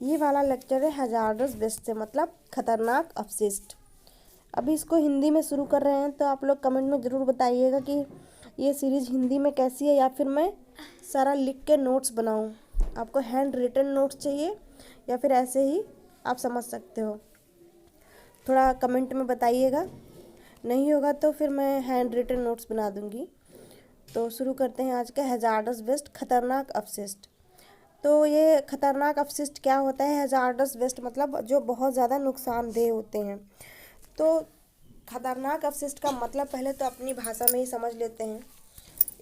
ये वाला लेक्चर है हैजार्डस वेस्ट से, मतलब खतरनाक अपशिष्ट। अभी इसको हिंदी में शुरू कर रहे हैं, तो आप लोग कमेंट में ज़रूर बताइएगा कि ये सीरीज़ हिंदी में कैसी है, या फिर मैं सारा लिख के नोट्स बनाऊँ। आपको हैंड रिटन नोट्स चाहिए या फिर ऐसे ही आप समझ सकते हो, थोड़ा कमेंट में बताइएगा। नहीं होगा तो फिर मैं हैंड रिटन नोट्स बना दूँगी। तो शुरू करते हैं आज का हैजार्डस वेस्ट, खतरनाक अपशिष्ट। तो ये खतरनाक अपशिष्ट क्या होता है? हैजार्डस वेस्ट मतलब जो बहुत ज़्यादा नुकसानदेह होते हैं। तो खतरनाक अपशिष्ट का मतलब पहले तो अपनी भाषा में ही समझ लेते हैं।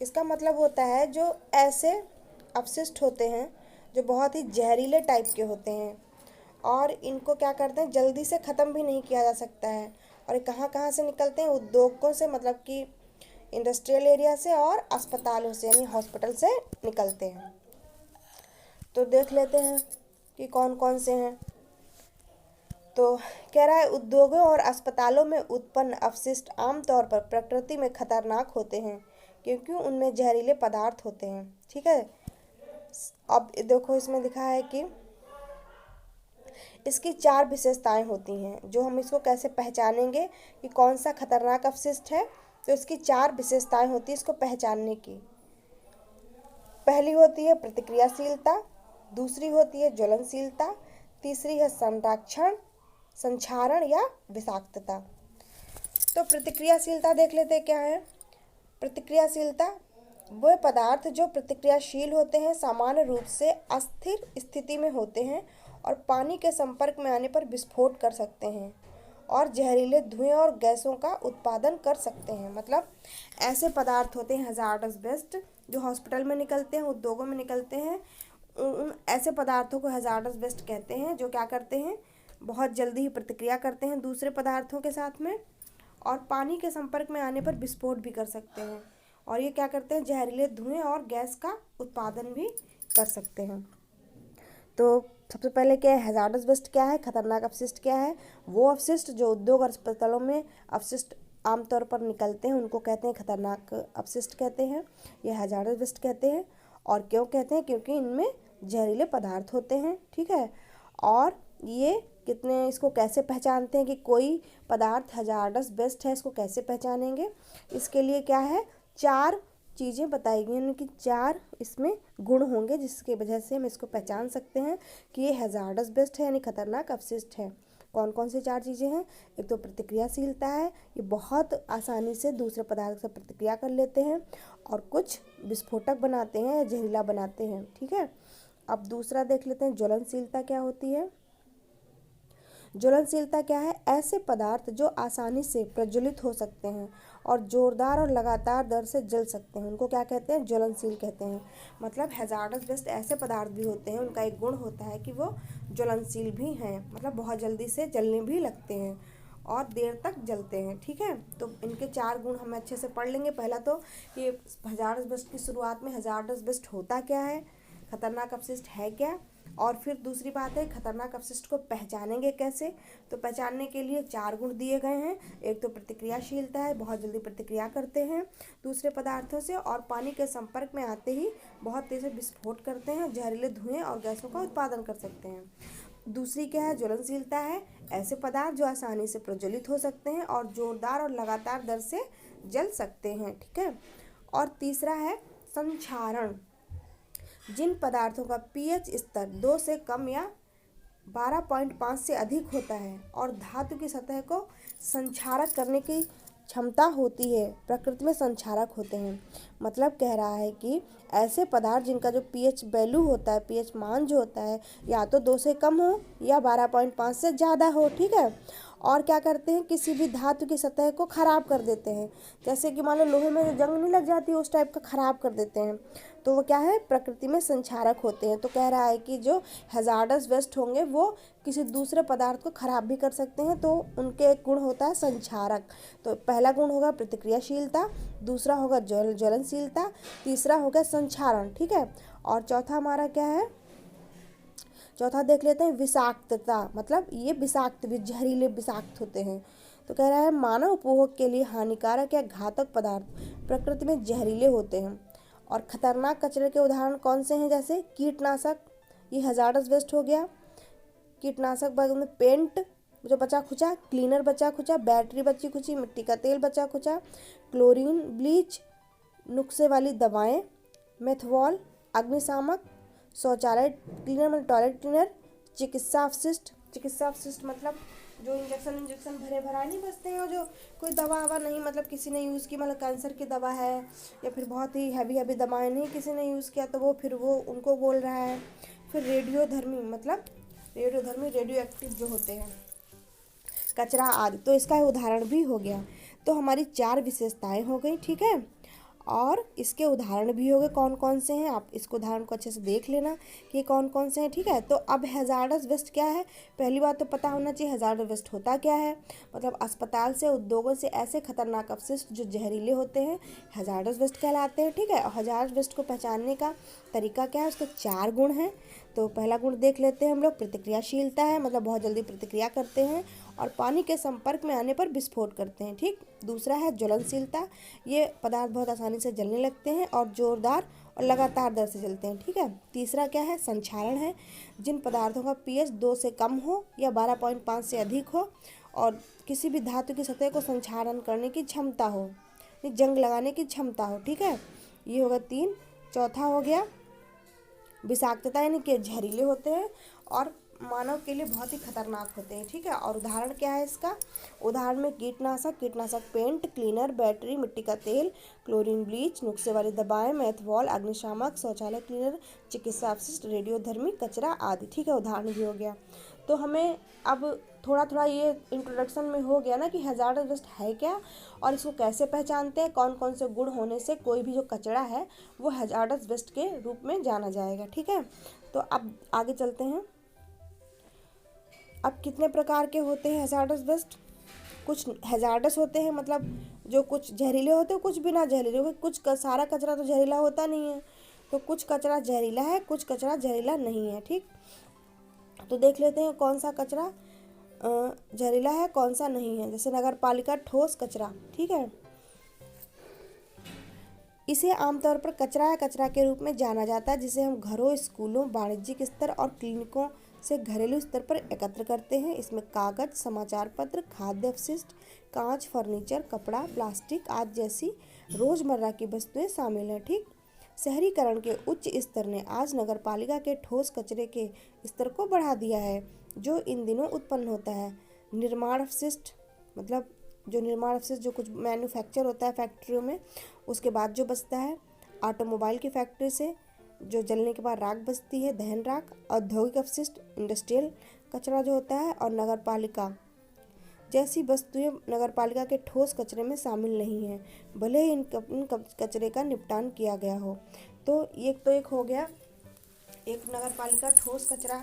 इसका मतलब होता है जो ऐसे अपशिष्ट होते हैं जो बहुत ही जहरीले टाइप के होते हैं, और इनको क्या करते हैं, जल्दी से ख़त्म भी नहीं किया जा सकता है। और ये कहाँ कहाँ से निकलते हैं? उद्योगों से, मतलब कि इंडस्ट्रियल एरिया से, और अस्पतालों से यानी हॉस्पिटल से निकलते हैं। तो देख लेते हैं कि कौन कौन से हैं। तो कह रहा है उद्योगों और अस्पतालों में उत्पन्न अपशिष्ट आमतौर पर प्रकृति में खतरनाक होते हैं क्योंकि उनमें जहरीले पदार्थ होते हैं। ठीक है, अब देखो इसमें लिखा है कि इसकी 4 विशेषताएं होती हैं। जो हम इसको कैसे पहचानेंगे कि कौन सा खतरनाक अपशिष्ट है, तो इसकी 4 विशेषताएं होती है इसको पहचानने की। पहली होती है प्रतिक्रियाशीलता, दूसरी होती है ज्वलनशीलता, तीसरी है संरक्षण, संक्षारण या विषाक्तता। तो प्रतिक्रियाशीलता देख लेते हैं क्या है। प्रतिक्रियाशीलता वे पदार्थ जो प्रतिक्रियाशील होते हैं, सामान्य रूप से अस्थिर स्थिति में होते हैं और पानी के संपर्क में आने पर विस्फोट कर सकते हैं और जहरीले धुएं और गैसों का उत्पादन कर सकते हैं। मतलब ऐसे पदार्थ होते हैं हैजार्डस वेस्ट जो हॉस्पिटल में निकलते हैं, उद्योगों में निकलते हैं। उन ऐसे पदार्थों को हैजार्डस वेस्ट कहते हैं जो क्या करते हैं, बहुत जल्दी ही प्रतिक्रिया करते हैं दूसरे पदार्थों के साथ में, और पानी के संपर्क में आने पर विस्फोट भी कर सकते हैं। और ये क्या करते हैं, जहरीले धुएं और गैस का उत्पादन भी कर सकते हैं। तो सबसे पहले क्या है, हैजार्डस वेस्ट क्या है, खतरनाक अपशिष्ट क्या है? वो अपशिष्ट जो उद्योग और अस्पतालों में अपशिष्ट आमतौर पर निकलते हैं उनको कहते हैं खतरनाक अपशिष्ट कहते हैं, ये हैजार्डस वेस्ट कहते हैं। और क्यों कहते हैं? क्योंकि इनमें जहरीले पदार्थ होते हैं। ठीक है, और ये कितने, इसको कैसे पहचानते हैं कि कोई पदार्थ हैजार्डस वेस्ट है, इसको कैसे पहचानेंगे? इसके लिए क्या है, 4 चीज़ें बताई गई, यानी कि 4 इसमें गुण होंगे जिसकी वजह से हम इसको पहचान सकते हैं कि ये हैजार्डस वेस्ट है यानी खतरनाक अपशिष्ट है। कौन कौन सी 4 चीज़ें हैं? एक तो प्रतिक्रियाशीलता है, ये बहुत आसानी से दूसरे पदार्थ से प्रतिक्रिया कर लेते हैं और कुछ विस्फोटक बनाते हैं या जहरीला बनाते हैं। ठीक है, अब दूसरा देख लेते हैं ज्वलनशीलता क्या होती है। ज्वलनशीलता क्या है, ऐसे पदार्थ जो आसानी से प्रज्वलित हो सकते हैं और जोरदार और लगातार दर से जल सकते हैं, उनको क्या कहते हैं, ज्वलनशील कहते हैं। मतलब हैजार्डस वेस्ट ऐसे पदार्थ भी होते हैं, उनका एक गुण होता है कि वो ज्वलनशील भी हैं, मतलब बहुत जल्दी से जलने भी लगते हैं और देर तक जलते हैं। ठीक है, तो इनके 4 गुण हम अच्छे से पढ़ लेंगे। पहला तो ये हैजार्डस वेस्ट की शुरुआत में हैजार्डस वेस्ट होता क्या है, खतरनाक अपशिष्ट है क्या, और फिर दूसरी बात है खतरनाक अपशिष्ट को पहचानेंगे कैसे। तो पहचानने के लिए 4 गुण दिए गए हैं। एक तो प्रतिक्रियाशीलता है, बहुत जल्दी प्रतिक्रिया करते हैं दूसरे पदार्थों से, और पानी के संपर्क में आते ही बहुत तेज से विस्फोट करते हैं, जहरीले धुएं और गैसों का उत्पादन कर सकते हैं। दूसरी क्या है, ज्वलनशीलता है, ऐसे पदार्थ जो आसानी से प्रज्वलित हो सकते हैं और जोरदार और लगातार दर से जल सकते हैं। ठीक है, और तीसरा है संक्षारण, जिन पदार्थों का पीएच स्तर 2 से कम या 12.5 से अधिक होता है और धातु की सतह को संक्षारक करने की क्षमता होती है, प्रकृति में संक्षारक होते हैं। मतलब कह रहा है कि ऐसे पदार्थ जिनका जो पीएच वैल्यू होता है, पीएच मान जो होता है, या तो 2 से कम हो या 12.5 से ज़्यादा हो। ठीक है, और क्या करते हैं, किसी भी धातु की सतह को ख़राब कर देते हैं। जैसे कि मान लो लोहे में जंग नहीं लग जाती, उस टाइप का ख़राब कर देते हैं। तो वो क्या है, प्रकृति में संक्षारक होते हैं। तो कह रहा है कि जो हैजार्डस वेस्ट होंगे वो किसी दूसरे पदार्थ को ख़राब भी कर सकते हैं, तो उनके एक गुण होता है संक्षारक। तो पहला गुण होगा प्रतिक्रियाशीलता, दूसरा होगा ज्वलनशीलता, तीसरा होगा संक्षारण। ठीक है, और चौथा हमारा क्या है, चौथा देख लेते हैं विषाक्तता। मतलब ये विषाक्त भी, जहरीले विषाक्त होते हैं। तो कह रहा है मानव उपभोग के लिए हानिकारक या घातक पदार्थ प्रकृति में जहरीले होते हैं। और खतरनाक कचरे के उदाहरण कौन से हैं, जैसे कीटनाशक, ये हैजार्डस वेस्ट हो गया। कीटनाशक बाद में पेंट जो बचा खुचा, क्लीनर बचा खुचा, बैटरी बची खुची, मिट्टी का तेल बचा खुचा, क्लोरीन, ब्लीच, नुस्खे वाली दवाएं, मेथवॉल, अग्निशामक, शौचालय क्लीनर मतलब टॉयलेट क्लीनर, चिकित्सा अवशिष्ट मतलब जो इंजेक्शन भरे भरा नहीं बचते हैं, और जो कोई दवा ववा नहीं मतलब किसी ने यूज़ की, मतलब कैंसर की दवा है या फिर बहुत ही हैवी दवाएं नहीं किसी ने यूज़ किया तो वो फिर वो उनको बोल रहा है। फिर रेडियोधर्मी मतलब रेडियो एक्टिव जो होते हैं, कचरा आदि, तो इसका उदाहरण भी हो गया। तो हमारी 4 विशेषताएं हो गई, ठीक है, और इसके उदाहरण भी हो गए कौन कौन से हैं। आप इसको उदाहरण को अच्छे से देख लेना कि कौन कौन से हैं, ठीक है। तो अब हैजार्डस वेस्ट क्या है, पहली बात तो पता होना चाहिए हैजार्डस वेस्ट होता क्या है। मतलब अस्पताल से, उद्योगों से ऐसे खतरनाक अपशिष्ट जो जहरीले होते हैं हैजार्डस वेस्ट कहलाते हैं, ठीक है। और हैजार्डस वेस्ट को पहचानने का तरीका क्या है, उसके 4 गुण हैं। तो पहला गुण देख लेते हैं हम लोग, प्रतिक्रियाशीलता है, मतलब बहुत जल्दी प्रतिक्रिया करते हैं और पानी के संपर्क में आने पर विस्फोट करते हैं, ठीक। दूसरा है ज्वलनशीलता, ये पदार्थ बहुत आसानी से जलने लगते हैं और जोरदार और लगातार दर से जलते हैं, ठीक है। तीसरा क्या है, संक्षारण है, जिन पदार्थों का pH 2 से कम हो या 12.5 से अधिक हो और किसी भी धातु की सतह को संक्षारण करने की क्षमता हो, जंग लगाने की क्षमता हो, ठीक है। ये होगा 3। चौथा हो गया विषाक्तता, यानी कि जहरीले होते हैं और मानव के लिए बहुत ही खतरनाक होते हैं, ठीक है। और उदाहरण क्या है इसका, उदाहरण में कीटनाशक पेंट, क्लीनर, बैटरी, मिट्टी का तेल, क्लोरीन, ब्लीच, नुस्खे वाली दवाएं, मेथवॉल, अग्निशामक, शौचालय क्लीनर, चिकित्सा अपशिष्ट, रेडियोधर्मी, कचरा आदि, ठीक है, उदाहरण भी हो गया। तो हमें अब थोड़ा थोड़ा ये इंट्रोडक्शन में हो गया ना कि हैजार्डस वेस्ट है क्या और इसको कैसे पहचानते हैं, कौन कौन से गुण होने से कोई भी जो कचरा है वो हैजार्डस वेस्ट के रूप में जाना जाएगा, ठीक है। तो अब आगे चलते हैं। अब कितने प्रकार के होते हैं हैजार्डस वेस्ट, कुछ हैजार्डस होते हैं मतलब जो कुछ जहरीले होते हैं, कुछ बिना जहरीले होते, कुछ सारा कचरा तो जहरीला होता नहीं है, तो कुछ कचरा जहरीला है, कुछ कचरा जहरीला नहीं है, ठीक। तो देख लेते हैं कौन सा कचरा जहरीला है कौन सा नहीं है। जैसे नगर पालिका ठोस कचरा, ठीक है, इसे आमतौर पर कचरा या कचरा के रूप में जाना जाता है, जिसे हम घरों, स्कूलों, वाणिज्यिक स्तर और क्लिनिकों से घरेलू स्तर पर एकत्र करते हैं। इसमें कागज, समाचार पत्र, खाद्य अपशिष्ट, कांच, फर्नीचर, कपड़ा, प्लास्टिक आदि जैसी रोजमर्रा की वस्तुएं शामिल हैं, ठीक। शहरीकरण के उच्च स्तर ने आज नगरपालिका के ठोस कचरे के स्तर को बढ़ा दिया है, जो इन दिनों उत्पन्न होता है। निर्माण अपशिष्ट मतलब जो निर्माण अपशिष्ट जो कुछ मैन्युफैक्चर होता है फैक्ट्रियों में, उसके बाद जो बचता है, ऑटोमोबाइल की फैक्ट्री से जो जलने के बाद राख बचती है, दहन राख, औद्योगिक अपशिष्ट, इंडस्ट्रियल कचरा जो होता है, और नगरपालिका जैसी वस्तुएं नगरपालिका के ठोस कचरे में शामिल नहीं हैं, भले ही इन कचरे का निपटान किया गया हो। तो एक हो गया एक नगरपालिका ठोस कचरा,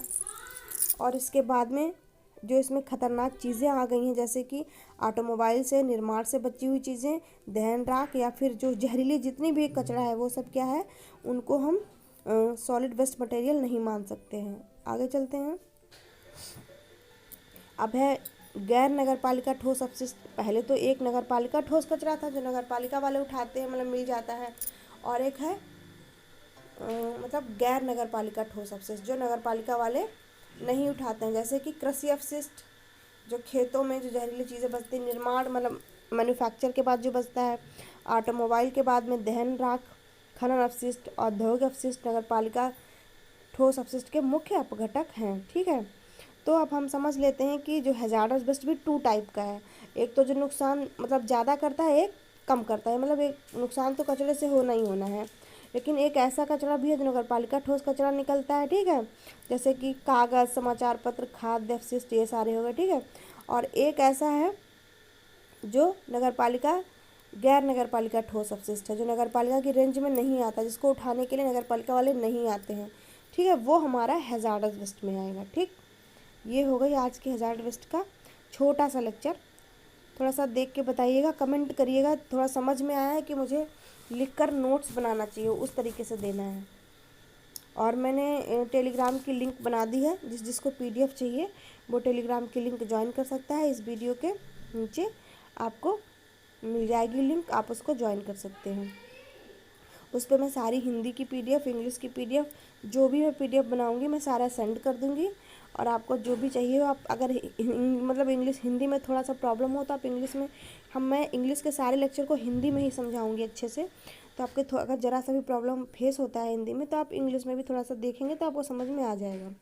और इसके बाद में जो इसमें खतरनाक चीज़ें आ गई हैं, जैसे कि ऑटोमोबाइल से, निर्माण से बची हुई चीज़ें, दहन राख या फिर जो जहरीली जितनी भी कचरा है वो सब क्या है, उनको हम सॉलिड वेस्ट मटेरियल नहीं मान सकते हैं। आगे चलते हैं। अब है गैर नगरपालिका ठोस अपशिष्ट। पहले तो एक नगरपालिका ठोस कचरा था जो नगरपालिका वाले उठाते हैं, मतलब मिल जाता है, और एक है मतलब गैर नगरपालिका ठोस अपशिष्ट जो नगरपालिका वाले नहीं उठाते हैं, जैसे कि कृषि अपशिष्ट, जो खेतों में जो जहरीली चीज़ें बचती हैं, निर्माण मतलब मैन्युफैक्चर के बाद जो बचता है, ऑटोमोबाइल के बाद में दहन राख, खनन अपशिष्ट, औद्योगिक अपशिष्ट नगरपालिका ठोस अपशिष्ट के मुख्य अपघटक हैं, ठीक है। तो अब हम समझ लेते हैं कि जो हैजार्डस वेस्ट भी 2 टाइप का है, एक तो जो नुकसान मतलब ज़्यादा करता है, एक कम करता है, मतलब एक नुकसान तो कचरे से होना ही होना है, लेकिन एक ऐसा कचरा भी है जो नगरपालिका ठोस कचरा निकलता है, ठीक है, जैसे कि कागज़, समाचार पत्र, खाद्य अपशिष्ट, ये सारे हो गए, ठीक है। और एक ऐसा है जो नगरपालिका गैर नगरपालिका ठोस अपशिष्ट है, जो नगरपालिका की रेंज में नहीं आता, जिसको उठाने के लिए नगरपालिका वाले नहीं आते हैं, ठीक है, वो हमारा हैजार्डस वेस्ट में आएगा, ठीक। ये हो गई आज की हैजार्ड वेस्ट का छोटा सा लेक्चर। थोड़ा सा देख के बताइएगा, कमेंट करिएगा, थोड़ा समझ में आया है कि मुझे लिखकर नोट्स बनाना चाहिए, उस तरीके से देना है। और मैंने टेलीग्राम की लिंक बना दी है, जिसको PDF चाहिए वो टेलीग्राम की लिंक ज्वाइन कर सकता है। इस वीडियो के नीचे आपको मिल जाएगी लिंक, आप उसको ज्वाइन कर सकते हैं। उस पर मैं सारी हिंदी की PDF, इंग्लिश की PDF जो भी मैं PDF बनाऊँगी मैं सारा सेंड कर दूँगी, और आपको जो भी चाहिए हो, आप अगर मतलब इंग्लिश हिंदी में थोड़ा सा प्रॉब्लम हो तो आप इंग्लिश में, मैं इंग्लिश के सारे लेक्चर को हिंदी में ही समझाऊंगी अच्छे से। तो आपके अगर ज़रा सा भी प्रॉब्लम फेस होता है हिंदी में तो आप इंग्लिश में भी थोड़ा सा देखेंगे तो आपको समझ में आ जाएगा।